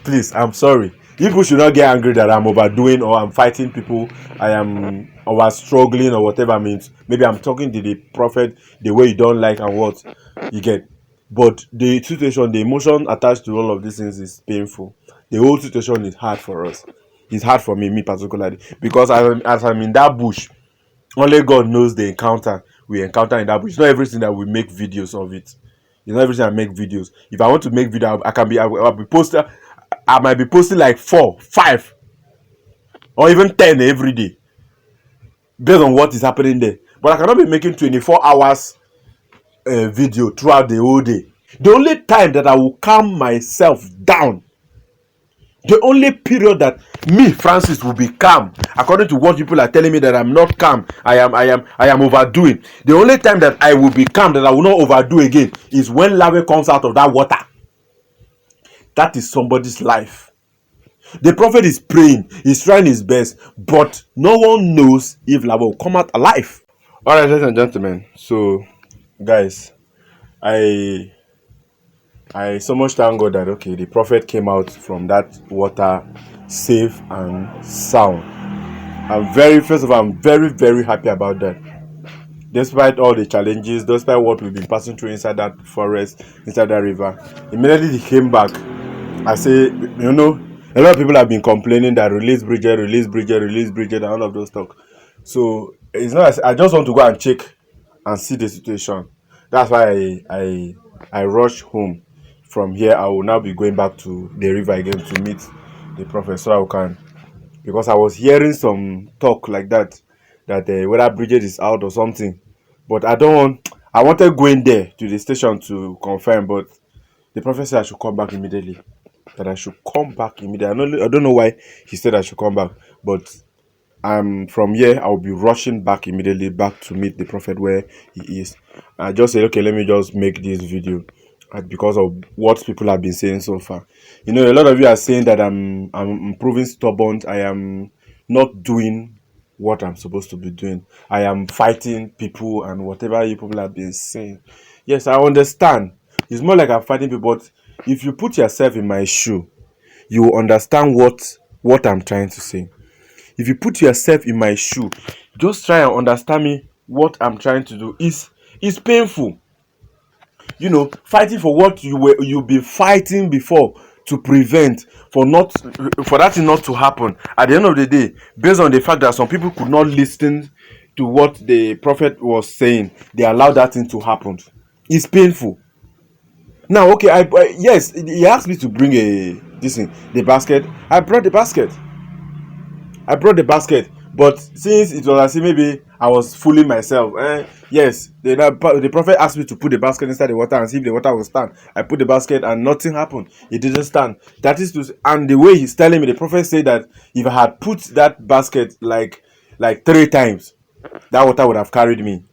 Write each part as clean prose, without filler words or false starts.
Please, I'm sorry. People should not get angry that I'm overdoing or I'm fighting people. I am over struggling or whatever means. Maybe I'm talking to the prophet the way you don't like and what you get. But the situation, the emotion attached to all of these things is painful. The whole situation is hard for us. It's hard for me particularly, because as I'm in that bush, only God knows the encounter we encounter in that bush. It's not everything that we make videos of it. It's not everything I make videos. If I want to make video, I can be. I'll be posting. I might be posting like 4, 5, or even 10 every day, based on what is happening there. But I cannot be making 24 hours video throughout the whole day. The only time that I will calm myself down, the only period that me Francis will be calm, according to what people are telling me that I'm not calm, I am overdoing. The only time that I will be calm, that I will not overdo again, is when lava comes out of that water. That is somebody's life. The prophet is praying, he's trying his best, but no one knows if lava will come out alive. All right, ladies and gentlemen. So, guys, I I so much thank God that okay, the prophet came out from that water safe and sound. First of all, I'm very, very happy about that. Despite all the challenges, despite what we've been passing through inside that forest, inside that river, immediately he came back. I say, a lot of people have been complaining that release Bridget, release Bridget, release Bridget, and all of those talk. So it's not. I just want to go and check and see the situation. That's why I rush home. From here, I will now be going back to the river again to meet the prophet, so I can, because I was hearing some talk like that whether Bridget is out or something. But I don't want. I wanted going there to the station to confirm, but the prophet said I should come back immediately. That I should come back immediately. I don't know why he said I should come back, but from here I will be rushing back immediately back to meet the prophet where he is. I just said, okay, let me just make this video because of what people have been saying so far. A lot of you are saying that I'm proving stubborn. I am not doing what I'm supposed to be doing. I am fighting people and whatever you people have been saying. Yes, I understand. It's more like I'm fighting people, but if you put yourself in my shoe, you will understand what I'm trying to say. If you put yourself in my shoe, just try and understand me. What I'm trying to do is painful. Fighting for what you've been fighting before to prevent for that thing not to happen. At the end of the day, based on the fact that some people could not listen to what the prophet was saying, they allowed that thing to happen. It's painful. Now, okay, yes, he asked me to bring the basket. I brought the basket. But since it was as if maybe I was fooling myself, yes, the prophet asked me to put the basket inside the water and see if the water will stand. I put the basket and nothing happened. It didn't stand. That is and the way he's telling me, the prophet said that if I had put that basket like 3 times, that water would have carried me.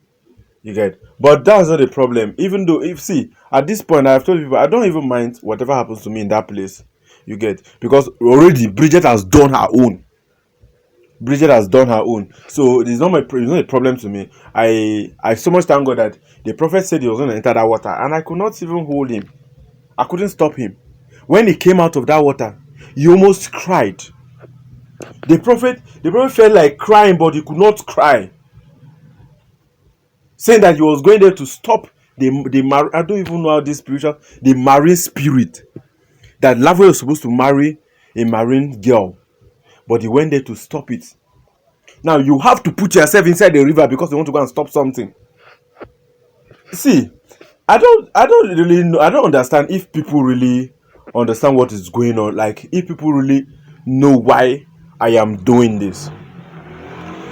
You get? But that's not the problem. Even though, at this point, I've told people I don't even mind whatever happens to me in that place. You get? Because already Bridget has done her own. So it's not a problem to me. I so much thank God that the prophet said he was going to enter that water, and I could not even hold him. I couldn't stop him. When he came out of that water, he almost cried. The prophet felt like crying, but he could not cry, saying that he was going there to stop the I don't even know how this spiritual, the marine spirit, that lafwell was supposed to marry a marine girl, but he went there to stop it. Now you have to put yourself inside the river because you want to go and stop something. See, I don't really know. I don't understand if people really understand what is going on. Like, if people really know why I am doing this.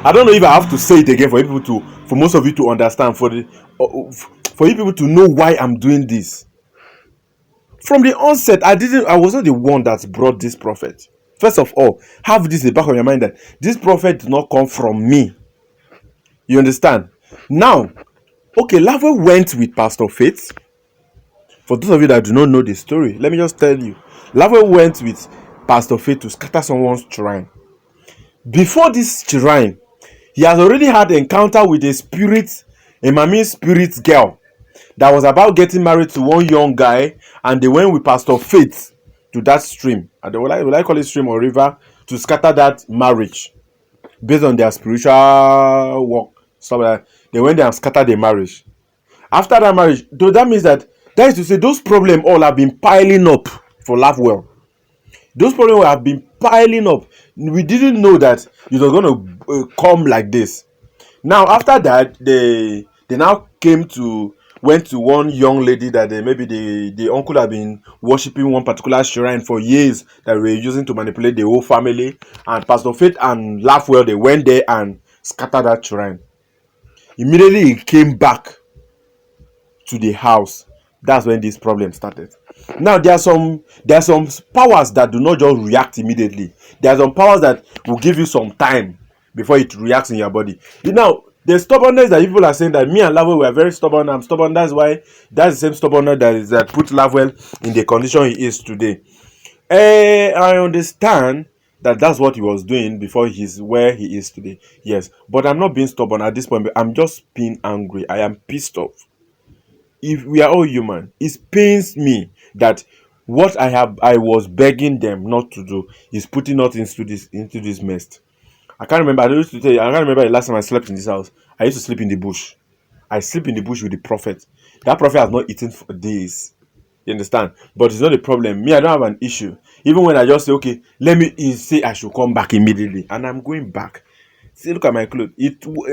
I don't know if I have to say it again for most of you to understand, for you people to know why I'm doing this. From the onset, I was not the one that brought this prophet. First of all, have this in the back of your mind that this prophet did not come from me. You understand? Now, okay, lafwell went with Pastor Faith. For those of you that do not know the story, let me just tell you. lafwell went with Pastor Faith to scatter someone's shrine. Before this shrine, he has already had an encounter with a mammy spirit girl that was about getting married to one young guy, and they went with Pastor Faith to that stream. Will I call it stream or river, to scatter that marriage based on their spiritual work, stuff like that. They went there and scattered the marriage. After that marriage, though, that means that is to say those problems all have been piling up for Lafwell. Those problems have been piling up. We didn't know that it was going to come like this. Now after that, they now went to one young lady that maybe the uncle had been worshiping one particular shrine for years, that they were using to manipulate the whole family. And Pastor Faith and Lafwell, they went there and scattered that shrine. Immediately he came back to the house. That's when this problem started. Now there are some powers that do not just react immediately. There are some powers that will give you some time before it reacts in your body. Now the stubbornness that people are saying that me and Lafwell were very stubborn, I'm stubborn, that's the same stubbornness that put Lafwell in the condition he is today. I understand that's what he was doing before he's where he is today. Yes, but I'm not being stubborn at this point. I'm just being angry. I am pissed off. If we are all human, it pains me that what I was begging them not to do is putting us into this mess. I can't remember. I used to tell you. I can't remember the last time I slept in this house. I used to sleep in the bush. I sleep in the bush with the prophet. That prophet has not eaten for days. You understand? But it's not a problem. Me, I don't have an issue. Even when I just say, okay, let me say I should come back immediately, and I'm going back. See, look at my clothes.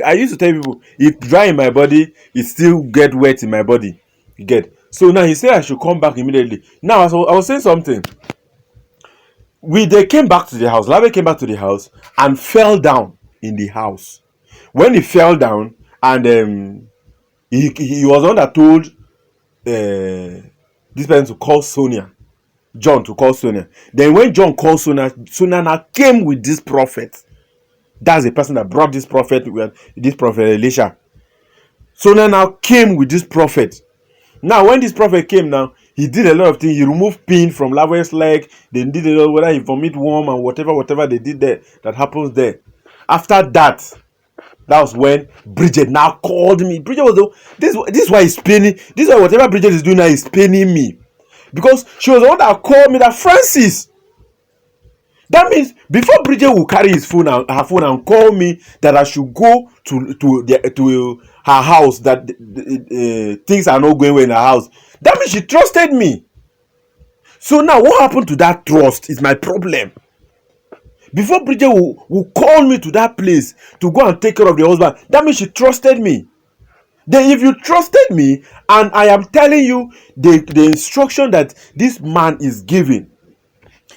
I used to tell people, it dry in my body, it still get wet in my body. You get? So now he said I should come back immediately. Now I was saying something. They came back to the house. Labe came back to the house and fell down in the house. When he fell down, and he was the one that told this person to call John to call Sonia. Then when John called Sonia now came with this prophet. That's the person that brought this prophet Elisha. Sonia now came with this prophet. Now when this prophet came now, he did a lot of things. He removed pin from Lafwell's leg. They did a lot, whether he vomit worm and whatever they did there, that happens there. After that was when Bridget now called me. Bridget was this is why he's paining. This is why whatever Bridget is doing now is paining me. Because she was the one that called me, that Francis. That means before Bridget will carry her phone and call me that I should go to her house, that things are not going well in her house. That means she trusted me. So now what happened to that trust is my problem. Before Bridget will call me to that place to go and take care of the husband, that means she trusted me. Then if you trusted me, and I am telling you the instruction that this man is giving,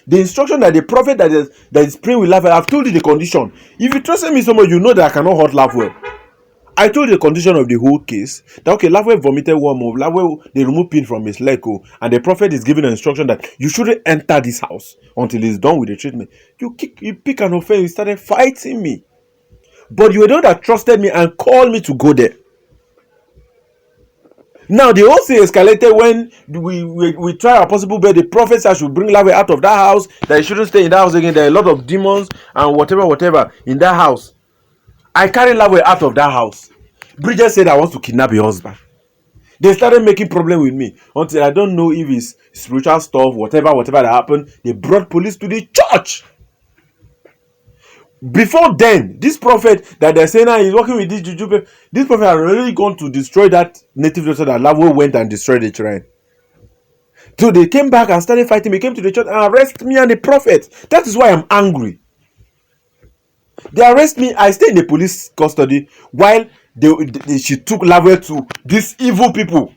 the instruction that the prophet that is praying with Lafwell, I've told you the condition. If you trusted me so much, you know that I cannot hurt Lafwell. I told you the condition of the whole case. That okay, Lafwell vomited one move. Lafwell, they remove pin from his leg, and the prophet is giving an instruction that you shouldn't enter this house until he's done with the treatment. You pick an offense. You started fighting me, but you were the one that trusted me and called me to go there. Now the whole thing escalated when we try our possible best. The prophet said I should bring Lafwell out of that house, that he shouldn't stay in that house again. There are a lot of demons and whatever in that house. I carried Lafwell out of that house. Bridget said I want to kidnap your husband. They started making problem with me until I don't know if it's spiritual stuff, whatever that happened. They brought police to the church. Before then, this prophet that they're saying now he's working with this juju, this prophet had already gone to destroy that native doctor that Lafwell went and destroyed the shrine. So they came back and started fighting. They came to the church and arrested me and the prophet. That is why I'm angry. They arrest me. I stay in the police custody while she took Lafwell to these evil people.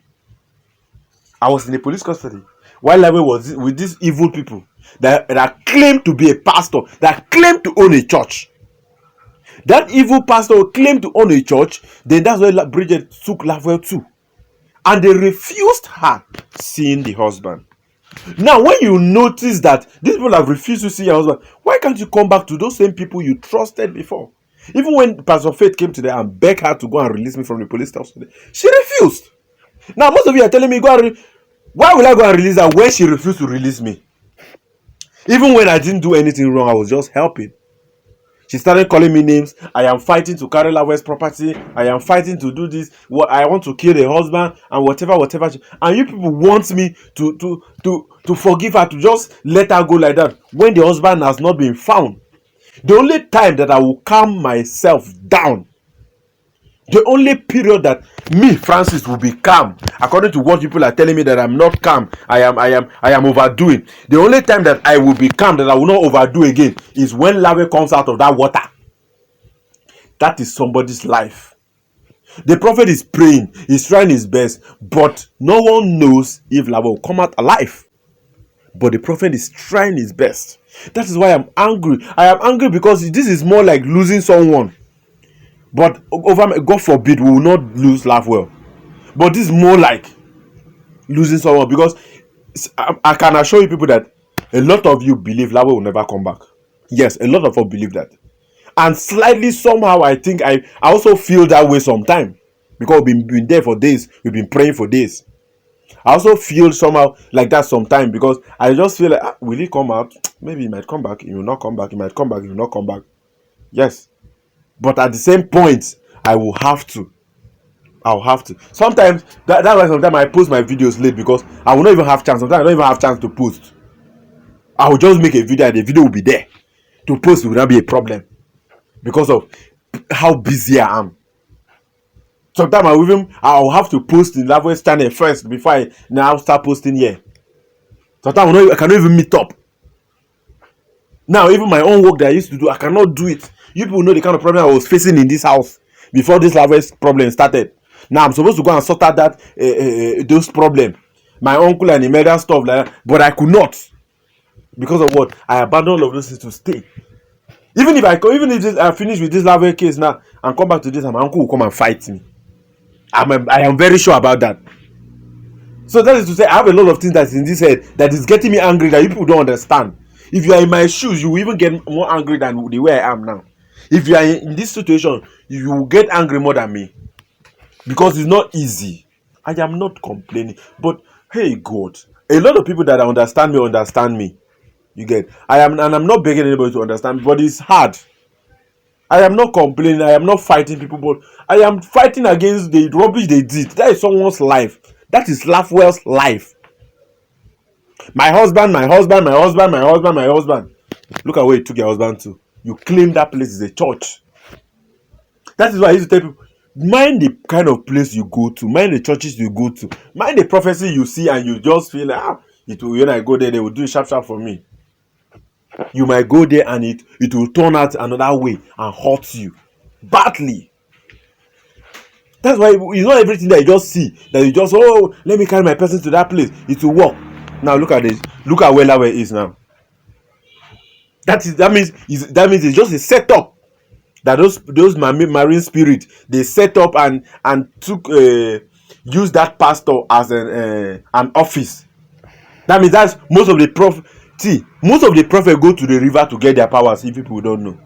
I was in the police custody while Lafwell was with these evil people that claimed to be a pastor, that claimed to own a church. That evil pastor claimed to own a church. Then that's where Bridget took Lafwell to, and they refused her seeing the husband. Now, when you notice that these people have refused to see your husband, why can't you come back to those same people you trusted before? Even when Pastor Faith came to them and begged her to go and release me from the police station, she refused. Now, most of you are telling me, why will I go and release her when she refused to release me? Even when I didn't do anything wrong, I was just helping. She started calling me names. I am fighting to carry lafwell's property. I am fighting to do this. What I want to kill the husband and whatever. And you people want me to forgive her, to just let her go like that when the husband has not been found. The only time that I will calm myself down, the only period that me, Francis, will be calm, according to what people are telling me that I'm not calm, I am overdoing. The only time that I will be calm, that I will not overdo again, is when lafwell comes out of that water. That is somebody's life. The prophet is praying, he's trying his best, but no one knows if lafwell will come out alive. But the prophet is trying his best. That is why I'm angry. I am angry because this is more like losing someone. But over, God forbid, we will not lose lafwell. But this is more like losing someone, because I can assure you people that a lot of you believe lafwell will never come back. Yes, a lot of us believe that. And slightly somehow I think I also feel that way sometimes, because we've been there for days, we've been praying for days. I also feel somehow like that sometimes, because I just feel like, will he come out? Maybe he might come back, he will not come back, he might come back, he will not come back. Yes. But at the same point, I'll have to. Sometimes that's why sometimes I post my videos late, because I will not even have chance. Sometimes I don't even have chance to post. I will just make a video and the video will be there. To post will not be a problem, because of how busy I am. Sometimes I'll have to post in lafwell's channel first before I now start posting here. Sometimes I cannot even meet up. Now, even my own work that I used to do, I cannot do it. You people know the kind of problem I was facing in this house before this lafwell's problem started. Now I'm supposed to go and sort out that those problems. My uncle and Imelda stuff like that, but I could not, because of what? I abandoned all of those things to stay. Even if I finish with this lafwell case now and come back to this, and my uncle will come and fight me. I am very sure about that. So that is to say, I have a lot of things that's in this head that is getting me angry, that you people don't understand. If you are in my shoes, you will even get more angry than the way I am now. If you are in this situation, you will get angry more than me, because it's not easy. I am not complaining, but hey God, a lot of people that understand me. You get? I'm not begging anybody to understand me, but it's hard. I am not complaining, I am not fighting people, but I am fighting against the rubbish they did. That is someone's life. That is lafwell's life. My husband. Look at where you took your husband to. You claim that place is a church. That is why I used to tell people, mind the kind of place you go to, mind the churches you go to, mind the prophecy you see, and you just feel like, when I go there, they will do sharp for me. You might go there and it will turn out another way and hurt you badly. That's why it's not everything that you just see, that you just, let me carry my person to that place, it will work. Now look at this. Look at where lafwell is now. That means it's just a setup that those marine spirit, they set up and took use that pastor as an office. That means that's most of the prophet go to the river to get their powers. If people don't know,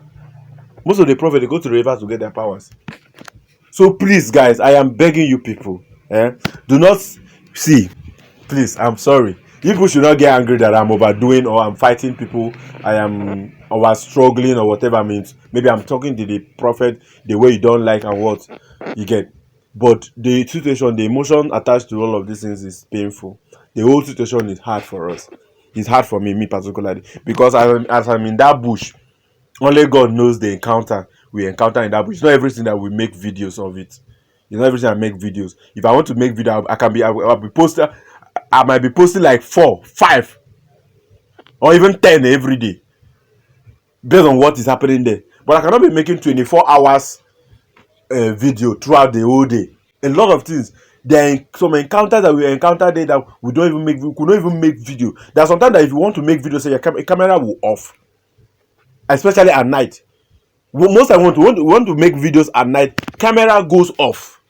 most of the prophet, they go to the river to get their powers. So please, guys, I am begging you people, do not see. Please, I'm sorry. People should not get angry that I'm overdoing or I'm fighting people. I am over struggling or whatever means. Maybe I'm talking to the prophet the way you don't like and what you get. But the situation, the emotion attached to all of these things is painful. The whole situation is hard for us. It's hard for me particularly, because as I'm in that bush, only God knows the encounter we encounter in that bush. It's not everything that we make videos of it. It's not everything I make videos. If I want to make video, I'll be posting. I might be posting like 4, 5, or even 10 every day, based on what is happening there. But I cannot be making 24 hours video throughout the whole day. A lot of things. There are some encounters that we encountered there that we could not even make video. There are sometimes that if you want to make video, say your camera will off, especially at night. Most I want to make videos at night, camera goes off.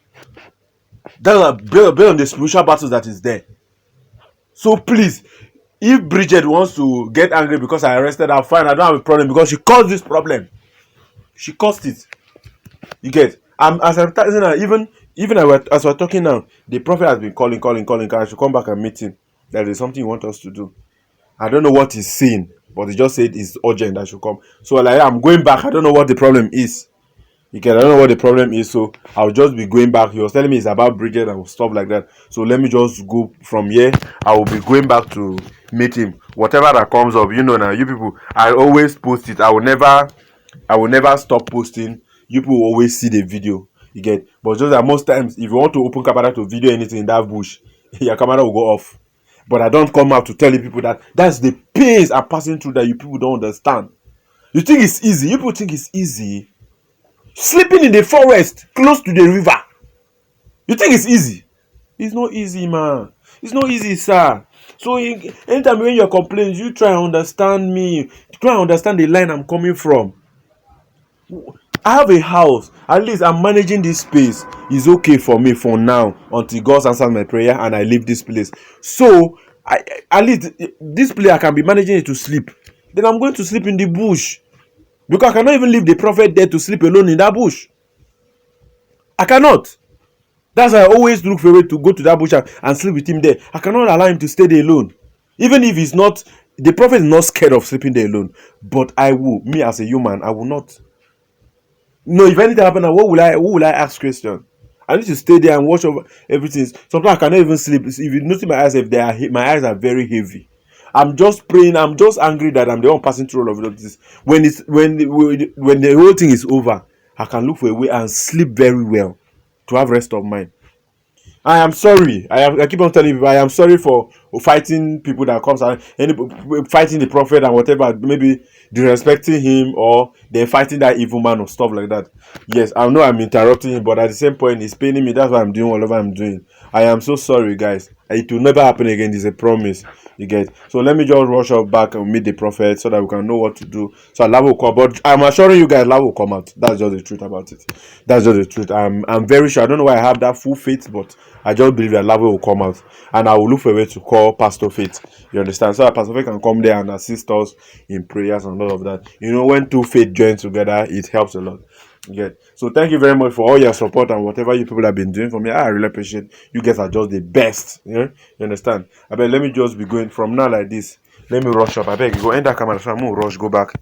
That's based on the spiritual battles that is there. So please, if Bridget wants to get angry because I arrested her, fine, I don't have a problem, because she caused this problem. She caused it. You get? As I'm talking now, even as we're talking now, the prophet has been calling. I should come back and meet him. There is something he wants us to do. I don't know what he's saying, but he just said it's urgent I should come. So like I'm going back. I don't know what the problem is. I don't know what the problem is, so I'll just be going back. He was telling me it's about Bridget and stuff like that. So let me just go from here. I will be going back to meet him. Whatever that comes up, now, you people, I always post it. I will never stop posting. You people will always see the video. You get, but just that most times, if you want to open camera to video anything in that bush, your camera will go off. But I don't come out to tell you people that that's the pains I'm passing through that you people don't understand. You think it's easy? You people think it's easy? Sleeping in the forest close to the river. You think it's easy? It's not easy, man. It's not easy, sir. So anytime when you're complaining, you try and understand me. Try and understand the line I'm coming from. I have a house. At least I'm managing this space. It's okay for me for now until God answers my prayer and I leave this place. So at least this place I can be managing it to sleep. Then I'm going to sleep in the bush. Because I cannot even leave the prophet there to sleep alone in that bush. I cannot. That's why I always look for a way to go to that bush and sleep with him there. I cannot allow him to stay there alone. Even if he's not, the prophet is not scared of sleeping there alone. But I will, me as a human, I will not. No, if anything happens, what will I ask question? I need to stay there and watch over everything. Sometimes I cannot even sleep. If you notice my eyes, my eyes are very heavy. I'm just praying. I'm just angry that I'm the one passing through all of this. When the whole thing is over, I can look for a way and sleep very well to have rest of mind. I am sorry. I keep on telling people I am sorry for fighting people that comes out, fighting the prophet and whatever, maybe disrespecting him or they're fighting that evil man or stuff like that. Yes, I know I'm interrupting him, but at the same point, it's paining me. That's why I'm doing whatever I'm doing. I am so sorry, guys. It will never happen again. It's a promise. You get. So let me just rush up back and meet the prophet so that we can know what to do. So love will come, but I'm assuring you guys, love will come out. That's just the truth about it. That's just the truth. I'm very sure. I don't know why I have that full faith, but I just believe that love will come out, and I will look for a way to call Pastor Faith. You understand? So that Pastor Faith can come there and assist us in prayers and all of that. When two faith join together, it helps a lot. Yeah. So thank you very much for all your support and whatever you people have been doing for me. I really appreciate. You guys are just the best. You understand? I bet let me just be going from now like this. Let me rush up. I beg you go end that camera so I'm gonna rush go back.